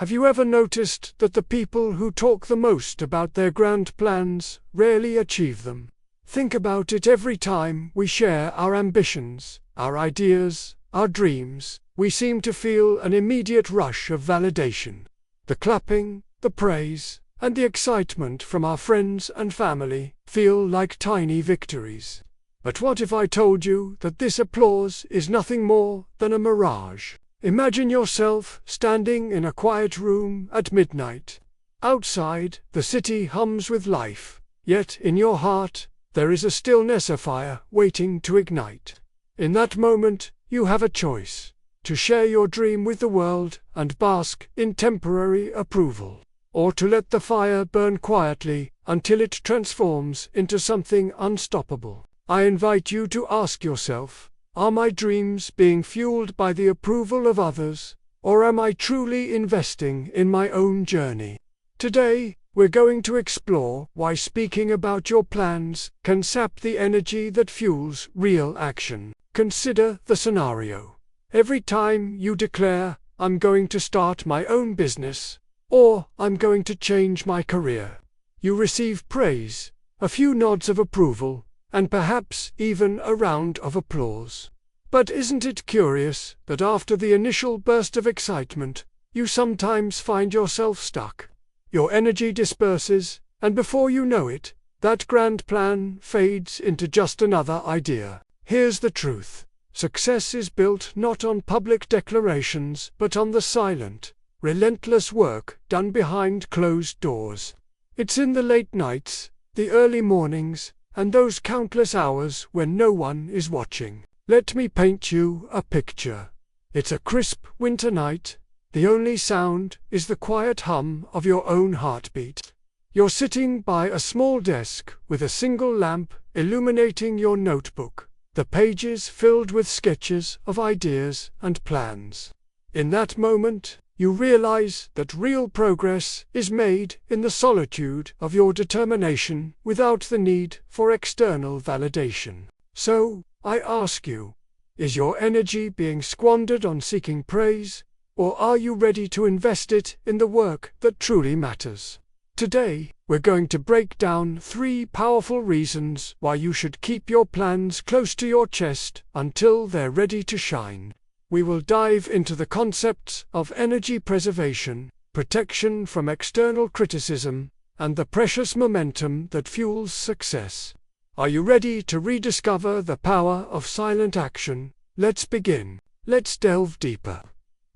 Have you ever noticed that the people who talk the most about their grand plans rarely achieve them? Think about it. Every time we share our ambitions, our ideas, our dreams, we seem to feel an immediate rush of validation. The clapping, the praise, and the excitement from our friends and family feel like tiny victories. But what if I told you that this applause is nothing more than a mirage? Imagine yourself standing in a quiet room at midnight. Outside, the city hums with life, yet in your heart, there is a stillness, a fire waiting to ignite. In that moment, you have a choice: to share your dream with the world and bask in temporary approval, or to let the fire burn quietly until it transforms into something unstoppable. I invite you to ask yourself, are my dreams being fueled by the approval of others, or am I truly investing in my own journey? Today, we're going to explore why speaking about your plans can sap the energy that fuels real action. Consider the scenario. Every time you declare, "I'm going to start my own business," or "I'm going to change my career," you receive praise, a few nods of approval, and perhaps even a round of applause. But isn't it curious that after the initial burst of excitement, you sometimes find yourself stuck? Your energy disperses, and before you know it, that grand plan fades into just another idea. Here's the truth. Success is built not on public declarations, but on the silent, relentless work done behind closed doors. It's in the late nights, the early mornings, and those countless hours when no one is watching. Let me paint you a picture. It's a crisp winter night. The only sound is the quiet hum of your own heartbeat. You're sitting by a small desk with a single lamp illuminating your notebook, the pages filled with sketches of ideas and plans. In that moment, you realize that real progress is made in the solitude of your determination without the need for external validation. So, I ask you, is your energy being squandered on seeking praise, or are you ready to invest it in the work that truly matters? Today, we're going to break down 3 powerful reasons why you should keep your plans close to your chest until they're ready to shine. We will dive into the concepts of energy preservation, protection from external criticism, and the precious momentum that fuels success. Are you ready to rediscover the power of silent action? Let's begin. Let's delve deeper.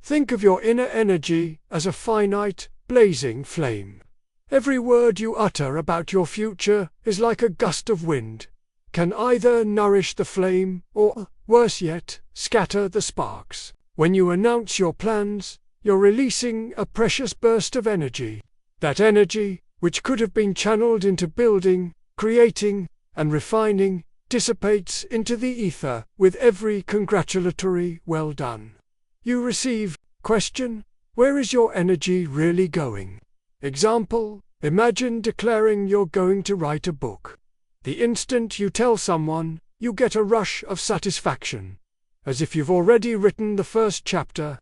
Think of your inner energy as a finite, blazing flame. Every word you utter about your future is like a gust of wind, can either nourish the flame or, worse yet, scatter the sparks. When you announce your plans, you're releasing a precious burst of energy. That energy, which could have been channeled into building, creating, and refining, dissipates into the ether with every congratulatory "well done." You receive. Question: where is your energy really going? Example: imagine declaring you're going to write a book. The instant you tell someone, you get a rush of satisfaction, as if you've already written the first chapter.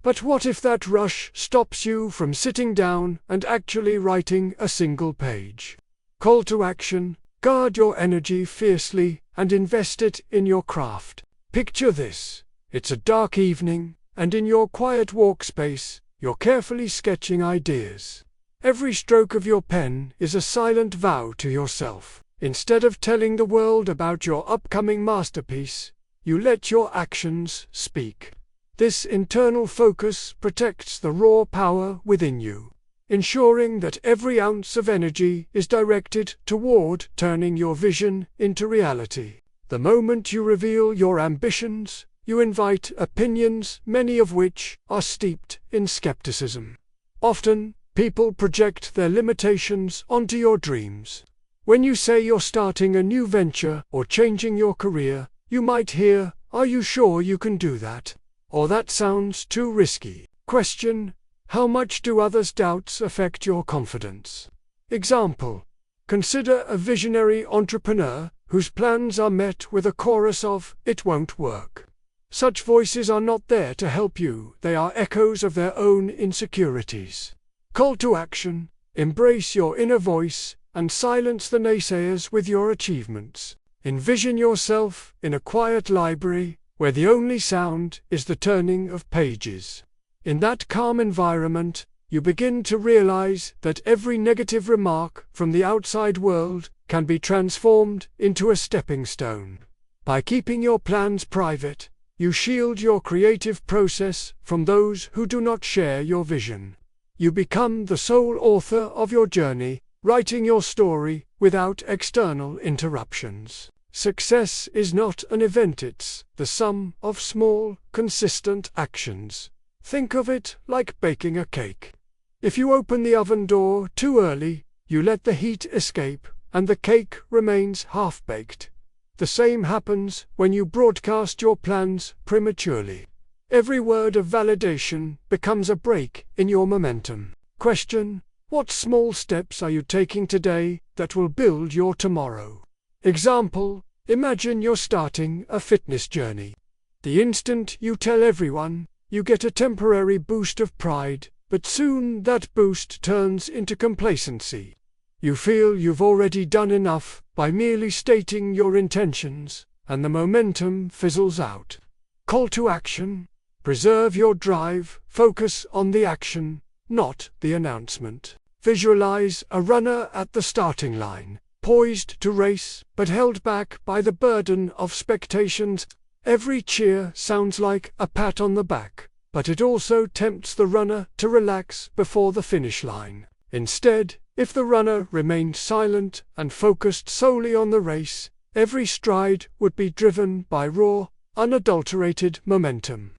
But what if that rush stops you from sitting down and actually writing a single page? Call to action: guard your energy fiercely and invest it in your craft. Picture this. It's a dark evening, and in your quiet workspace, you're carefully sketching ideas. Every stroke of your pen is a silent vow to yourself. Instead of telling the world about your upcoming masterpiece, you let your actions speak. This internal focus protects the raw power within you, ensuring that every ounce of energy is directed toward turning your vision into reality. The moment you reveal your ambitions, you invite opinions, many of which are steeped in skepticism. Often, people project their limitations onto your dreams. When you say you're starting a new venture or changing your career, you might hear, "Are you sure you can do that?" Or "That sounds too risky." Question: how much do others' doubts affect your confidence? Example: consider a visionary entrepreneur whose plans are met with a chorus of "it won't work." Such voices are not there to help you, they are echoes of their own insecurities. Call to action: embrace your inner voice and silence the naysayers with your achievements. Envision yourself in a quiet library where the only sound is the turning of pages. In that calm environment, you begin to realize that every negative remark from the outside world can be transformed into a stepping stone. By keeping your plans private, you shield your creative process from those who do not share your vision. You become the sole author of your journey, writing your story without external interruptions. Success is not an event, it's the sum of small, consistent actions. Think of it like baking a cake. If you open the oven door too early, you let the heat escape, and the cake remains half-baked. The same happens when you broadcast your plans prematurely. Every word of validation becomes a break in your momentum. Question: what small steps are you taking today that will build your tomorrow? Example: imagine you're starting a fitness journey. The instant you tell everyone, you get a temporary boost of pride, but soon that boost turns into complacency. You feel you've already done enough by merely stating your intentions, and the momentum fizzles out. Call to action: preserve your drive, focus on the action, not the announcement. Visualize a runner at the starting line, poised to race, but held back by the burden of expectations. Every cheer sounds like a pat on the back, but it also tempts the runner to relax before the finish line. Instead, if the runner remained silent and focused solely on the race, every stride would be driven by raw, unadulterated momentum.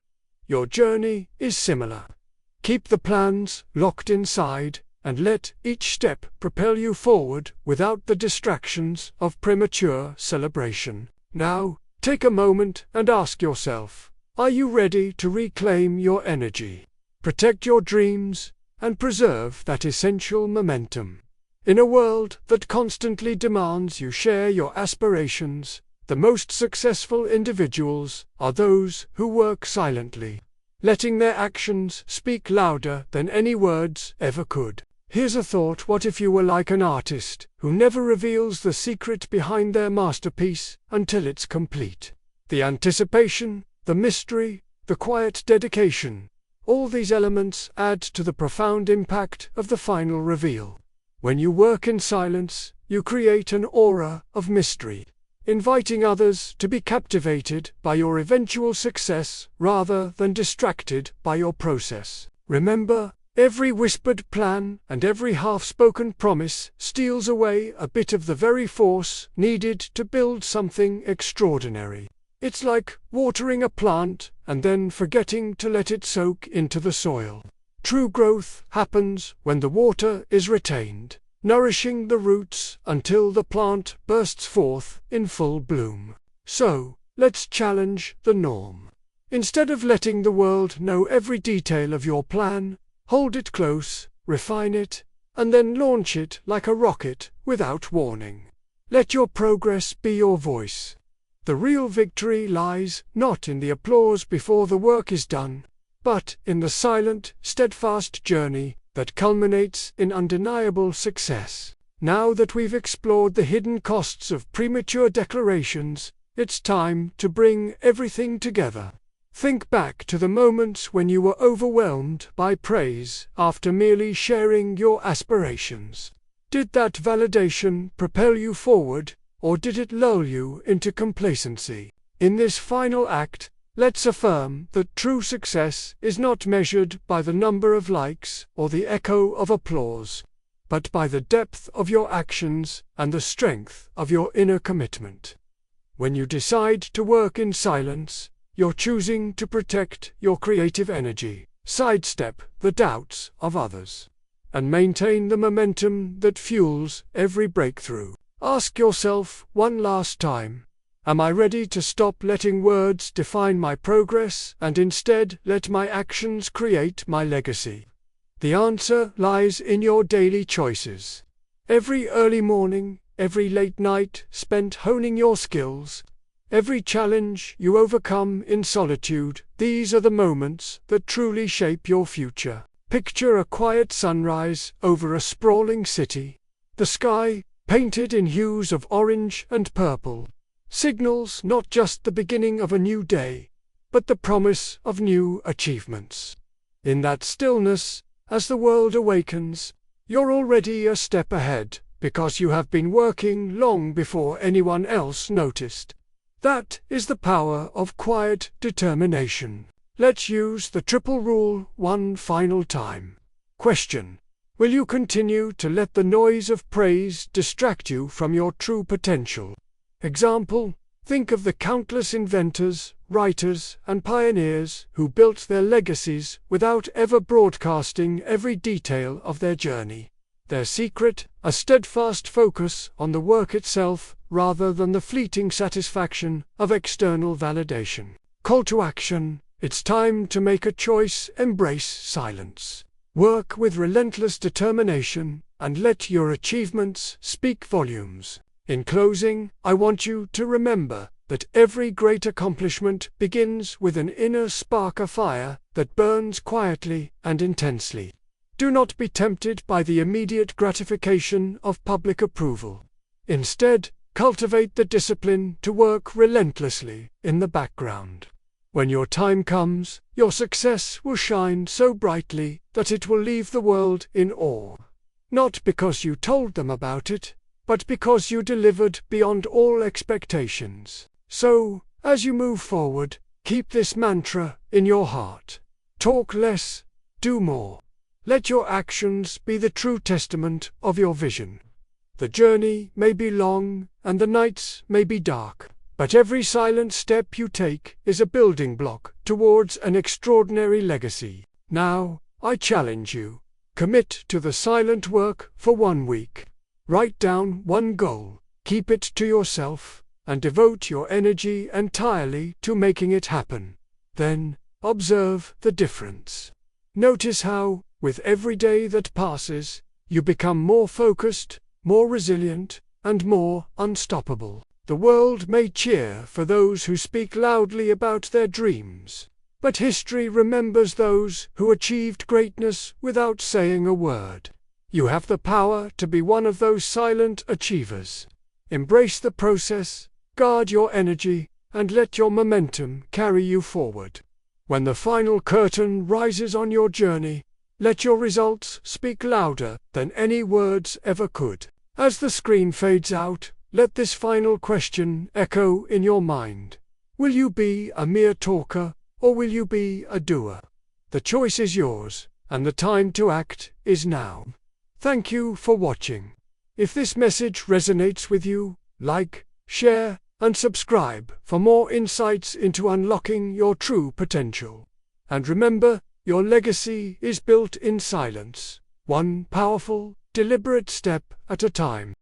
Your journey is similar. Keep the plans locked inside, and let each step propel you forward without the distractions of premature celebration. Now, take a moment and ask yourself, are you ready to reclaim your energy? Protect your dreams, and preserve that essential momentum. In a world that constantly demands you share your aspirations, the most successful individuals are those who work silently, letting their actions speak louder than any words ever could. Here's a thought: what if you were like an artist who never reveals the secret behind their masterpiece until it's complete? The anticipation, the mystery, the quiet dedication, all these elements add to the profound impact of the final reveal. When you work in silence, you create an aura of mystery, inviting others to be captivated by your eventual success rather than distracted by your process. Remember, every whispered plan and every half-spoken promise steals away a bit of the very force needed to build something extraordinary. It's like watering a plant and then forgetting to let it soak into the soil. True growth happens when the water is retained, nourishing the roots until the plant bursts forth in full bloom. So, let's challenge the norm. Instead of letting the world know every detail of your plan, hold it close, refine it, and then launch it like a rocket without warning. Let your progress be your voice. The real victory lies not in the applause before the work is done, but in the silent, steadfast journey that culminates in undeniable success. Now that we've explored the hidden costs of premature declarations, it's time to bring everything together. Think back to the moments when you were overwhelmed by praise after merely sharing your aspirations. Did that validation propel you forward, or did it lull you into complacency? In this final act, let's affirm that true success is not measured by the number of likes or the echo of applause, but by the depth of your actions and the strength of your inner commitment. When you decide to work in silence, you're choosing to protect your creative energy, sidestep the doubts of others, and maintain the momentum that fuels every breakthrough. Ask yourself one last time, am I ready to stop letting words define my progress and instead let my actions create my legacy? The answer lies in your daily choices. Every early morning, every late night spent honing your skills, Every challenge you overcome in solitude, these are the moments that truly shape your future. Picture a quiet sunrise over a sprawling city. The sky, painted in hues of orange and purple, signals not just the beginning of a new day, but the promise of new achievements. In that stillness, as the world awakens, you're already a step ahead, because you have been working long before anyone else noticed. That is the power of quiet determination. Let's use the triple rule one final time. Question: will you continue to let the noise of praise distract you from your true potential? Example: think of the countless inventors, writers, and pioneers who built their legacies without ever broadcasting every detail of their journey. Their secret, a steadfast focus on the work itself rather than the fleeting satisfaction of external validation. Call to action: it's time to make a choice. Embrace silence. Work with relentless determination and let your achievements speak volumes. In closing, I want you to remember that every great accomplishment begins with an inner spark, a fire that burns quietly and intensely. Do not be tempted by the immediate gratification of public approval. Instead, cultivate the discipline to work relentlessly in the background. When your time comes, your success will shine so brightly that it will leave the world in awe. Not because you told them about it, but because you delivered beyond all expectations. So, as you move forward, keep this mantra in your heart. Talk less, do more. Let your actions be the true testament of your vision. The journey may be long, and the nights may be dark, but every silent step you take is a building block towards an extraordinary legacy. Now, I challenge you. Commit to the silent work for 1 week. Write down one goal, keep it to yourself, and devote your energy entirely to making it happen. Then, observe the difference. Notice how, with every day that passes, you become more focused, more resilient, and more unstoppable. The world may cheer for those who speak loudly about their dreams, but history remembers those who achieved greatness without saying a word. You have the power to be one of those silent achievers. Embrace the process, guard your energy, and let your momentum carry you forward. When the final curtain rises on your journey, let your results speak louder than any words ever could. As the screen fades out, let this final question echo in your mind. Will you be a mere talker, or will you be a doer? The choice is yours, and the time to act is now. Thank you for watching. If this message resonates with you, like, share, and subscribe for more insights into unlocking your true potential. And remember, your legacy is built in silence, one powerful, deliberate step at a time.